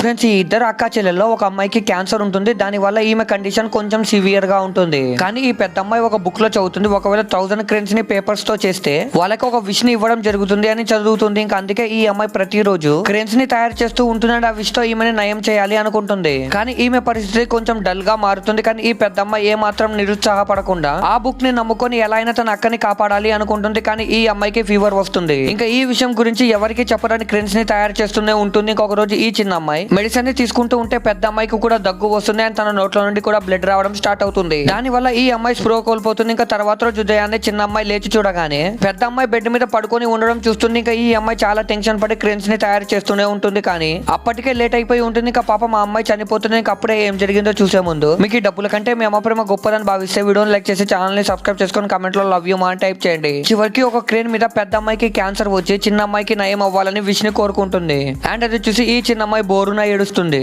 Friends, ఈ ఇద్దరు అక్కా చెల్లెల్లో ఒక అమ్మాయికి క్యాన్సర్ ఉంటుంది. దాని వల్ల ఈమె కండిషన్ కొంచెం సివియర్ గా ఉంటుంది. కానీ ఈ పెద్ద అమ్మాయి ఒక బుక్ లో చదువుతుంది, ఒకవేళ 1000 క్రెన్స్ ని పేపర్స్ తో చేస్తే వాళ్ళకి ఒక విష్ ని ఇవ్వడం జరుగుతుంది అని చదువుతుంది. ఇంకా అందుకే ఈ అమ్మాయి ప్రతిరోజు క్రెన్స్ ని తయారు చేస్తూ ఉంటుంది. ఆ విష్ తో ఈమెని నయం చేయాలి అనుకుంటుంది. కానీ ఈమె పరిస్థితి కొంచెం డల్ గా మారుతుంది. కానీ ఈ పెద్ద అమ్మాయి ఏ మాత్రం నిరుత్సాహపడకుండా ఆ బుక్ ని నమ్ముకొని ఎలా అయినా తన అక్కని కాపాడాలి అనుకుంటుంది. కానీ ఈ అమ్మాయికి ఫీవర్ వస్తుంది. ఇంకా ఈ విషయం గురించి ఎవరికి చెప్పడానికి క్రెన్స్ ని తయారు చేస్తూనే ఉంటుంది. ఇంకొక రోజు ఈ చిన్న అమ్మాయి మెడిసిన్ ని తీసుకుంటూ ఉంటే పెద్ద అమ్మాయికి కూడా దగ్గు వస్తుంది. అండ్ తన నోట్లో నుండి కూడా బ్లడ్ రావడం స్టార్ట్ అవుతుంది. దాని వల్ల ఈ అమ్మాయి స్ప్రో కోల్పోతుంది. ఇంకా తర్వాత రోజు ఉదయాన్నే చిన్న అమ్మాయి లేచి చూడగానే పెద్ద అమ్మాయి బెడ్ మీద పడుకొని ఉండడం చూస్తుంది. ఇంకా ఈ అమ్మాయి చాలా టెన్షన్ పడి క్రెన్స్ ని తయారు చేస్తూనే ఉంటుంది. కానీ అప్పటికే లేట్ అయిపోయి ఉంటుంది. ఇంకా పాప మా అమ్మాయి చనిపోతుంది. ఇంకా అప్పుడే ఏం జరిగిందో చూసే ముందు మీకు ఈ డబ్బుల కంటే మీ అమ్మ ప్రేమ గొప్పదని భావిస్తే వీడియోని లైక్ చేసి ఛానల్ ని సబ్స్క్రైబ్ చేసుకొని కమెంట్ లో లవ్ యూ మా అని టైప్ చేయండి. చివరికి ఒక క్రేన్ మీద పెద్ద అమ్మాయికి క్యాన్సర్ వచ్చి చిన్న అమ్మాయికి నయం అవ్వాలని విష్ ని కోరుకుంటుంది. అండ్ అది చూసి ఈ చిన్న అమ్మాయి బోరున ఏడుస్తుంది.